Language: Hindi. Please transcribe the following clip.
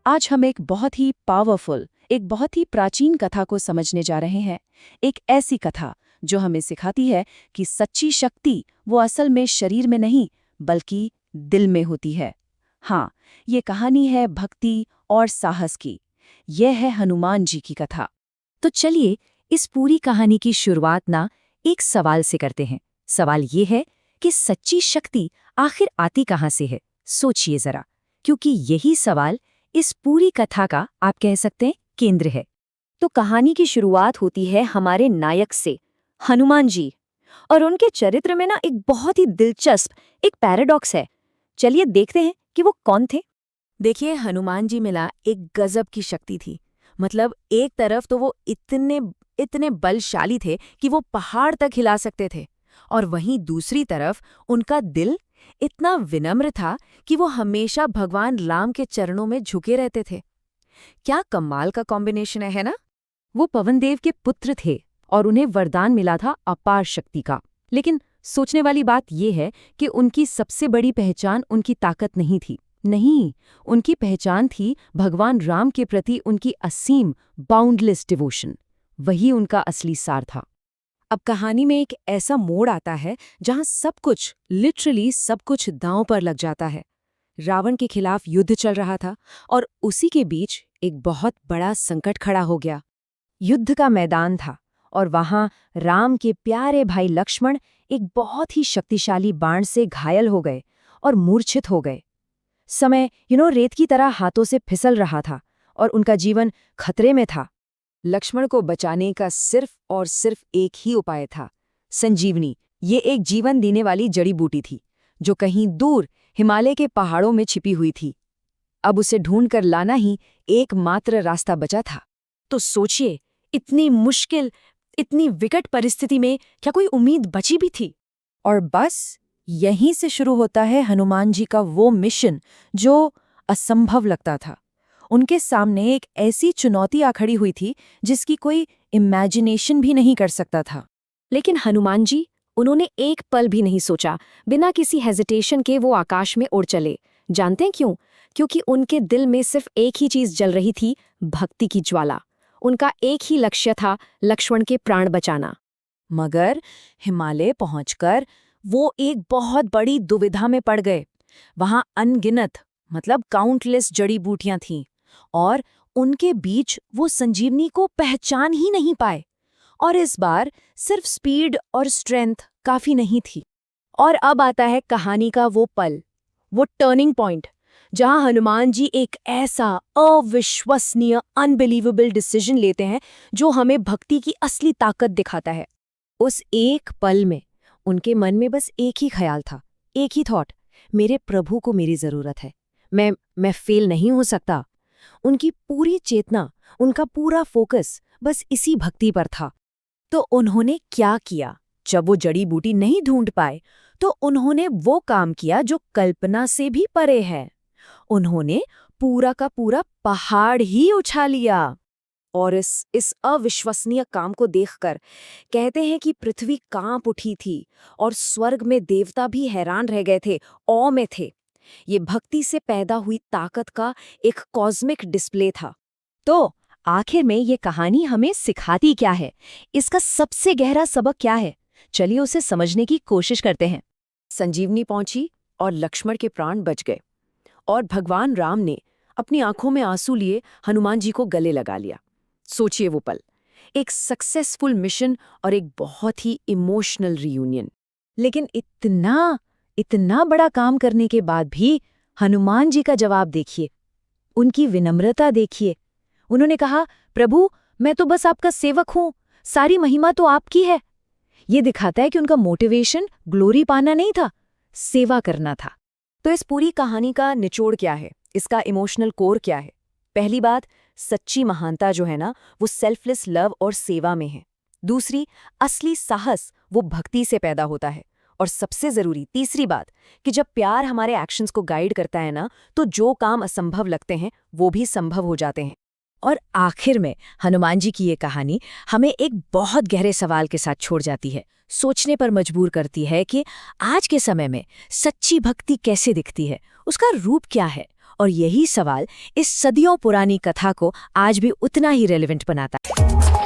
आज हम एक बहुत ही पावरफुल, एक बहुत ही प्राचीन कथा को समझने जा रहे हैं। एक ऐसी कथा जो हमें सिखाती है कि सच्ची शक्ति वो असल में शरीर में नहीं, बल्कि दिल में होती है। हाँ, ये कहानी है भक्ति और साहस की। यह है हनुमान जी की कथा। तो चलिए इस पूरी कहानी की शुरुआत ना एक सवाल से करते हैं। सवाल ये है कि सच्ची शक्ति आखिर आती कहाँ से है। सोचिए जरा, क्योंकि यही सवाल इस पूरी कथा का आप कह सकते हैं केंद्र है। तो कहानी की शुरुआत होती है हमारे नायक से, हनुमान जी। और उनके चरित्र में ना एक बहुत ही दिलचस्प एक पैराडॉक्स है। चलिए देखते हैं कि वो कौन थे। देखिए, हनुमान जी में ना एक गजब की शक्ति थी। मतलब एक तरफ तो वो इतने इतने बलशाली थे कि वो पहाड़ तक हिला सकते थे, और वहीं दूसरी तरफ उनका दिल इतना विनम्र था कि वो हमेशा भगवान राम के चरणों में झुके रहते थे। क्या कमाल का कॉम्बिनेशन है ना। वो पवनदेव के पुत्र थे और उन्हें वरदान मिला था अपार शक्ति का। लेकिन सोचने वाली बात यह है कि उनकी सबसे बड़ी पहचान उनकी ताकत नहीं थी। नहीं, उनकी पहचान थी भगवान राम के प्रति उनकी असीम बाउंडलेस डिवोशन। वही उनका असली सार था। अब कहानी में एक ऐसा मोड़ आता है जहां सब कुछ, लिटरली सब कुछ दांव पर लग जाता है। रावण के खिलाफ युद्ध चल रहा था और उसी के बीच एक बहुत बड़ा संकट खड़ा हो गया। युद्ध का मैदान था और वहां राम के प्यारे भाई लक्ष्मण एक बहुत ही शक्तिशाली बाण से घायल हो गए और मूर्छित हो गए। समय रेत की तरह हाथों से फिसल रहा था और उनका जीवन खतरे में था। लक्ष्मण को बचाने का सिर्फ और सिर्फ एक ही उपाय था, संजीवनी। ये एक जीवन देने वाली जड़ी बूटी थी जो कहीं दूर हिमालय के पहाड़ों में छिपी हुई थी। अब उसे ढूंढकर लाना ही एकमात्र रास्ता बचा था। तो सोचिए, इतनी मुश्किल, इतनी विकट परिस्थिति में क्या कोई उम्मीद बची भी थी? और बस यहीं से शुरू होता है हनुमान जी का वो मिशन जो असंभव लगता था। उनके सामने एक ऐसी चुनौती आ खड़ी हुई थी जिसकी कोई इमेजिनेशन भी नहीं कर सकता था। लेकिन हनुमान जी, उन्होंने एक पल भी नहीं सोचा। बिना किसी हेजिटेशन के वो आकाश में उड़ चले। जानते हैं क्यों? क्योंकि उनके दिल में सिर्फ एक ही चीज जल रही थी, भक्ति की ज्वाला। उनका एक ही लक्ष्य था, लक्ष्मण के प्राण बचाना। मगर हिमालय पहुंचकर वो एक बहुत बड़ी दुविधा में पड़ गए। वहां अनगिनत, मतलब काउंटलेस जड़ी बूटियां थीं, और उनके बीच वो संजीवनी को पहचान ही नहीं पाए। और इस बार सिर्फ स्पीड और स्ट्रेंथ काफी नहीं थी। और अब आता है कहानी का वो पल, वो टर्निंग पॉइंट, जहां हनुमान जी एक ऐसा अविश्वसनीय, अनबिलीवेबल डिसीजन लेते हैं जो हमें भक्ति की असली ताकत दिखाता है। उस एक पल में उनके मन में बस एक ही ख्याल था, एक ही थॉट, मेरे प्रभु को मेरी जरूरत है। मैं फेल नहीं हो सकता। उनकी पूरी चेतना, उनका पूरा फोकस बस इसी भक्ति पर था। तो उन्होंने क्या किया? जब वो जड़ी बूटी नहीं ढूंढ पाए तो उन्होंने वो काम किया जो कल्पना से भी परे है। उन्होंने पूरा का पूरा पहाड़ ही उठा लिया। और इस अविश्वसनीय काम को देखकर कहते हैं कि पृथ्वी कांप उठी थी और स्वर्ग में देवता भी हैरान रह गए थे, औ में थे। ये भक्ति से पैदा हुई ताकत का एक कॉस्मिक डिस्प्ले था। तो आखिर में ये कहानी हमें सिखाती क्या है? इसका सबसे गहरा सबक क्या है? चलिए उसे समझने की कोशिश करते हैं। संजीवनी पहुंची और लक्ष्मण के प्राण बच गए, और भगवान राम ने अपनी आंखों में आंसू लिए हनुमान जी को गले लगा लिया। सोचिए वो पल, एक सक्सेसफुल मिशन और एक बहुत ही इमोशनल रियूनियन। लेकिन इतना बड़ा काम करने के बाद भी हनुमान जी का जवाब देखिए, उनकी विनम्रता देखिए। उन्होंने कहा, प्रभु, मैं तो बस आपका सेवक हूं, सारी महिमा तो आपकी है। ये दिखाता है कि उनका मोटिवेशन ग्लोरी पाना नहीं था, सेवा करना था। तो इस पूरी कहानी का निचोड़ क्या है? इसका इमोशनल कोर क्या है? पहली बात, सच्ची महानता जो है ना, वो सेल्फलेस लव और सेवा में है। दूसरी, असली साहस वो भक्ति से पैदा होता है। और सबसे जरूरी तीसरी बात, कि जब प्यार हमारे एक्शंस को गाइड करता है ना, तो जो काम असंभव लगते हैं वो भी संभव हो जाते हैं। और आखिर में हनुमान जी की ये कहानी हमें एक बहुत गहरे सवाल के साथ छोड़ जाती है, सोचने पर मजबूर करती है कि आज के समय में सच्ची भक्ति कैसे दिखती है, उसका रूप क्या है। और यही सवाल इस सदियों पुरानी कथा को आज भी उतना ही रेलेवेंट बनाता है।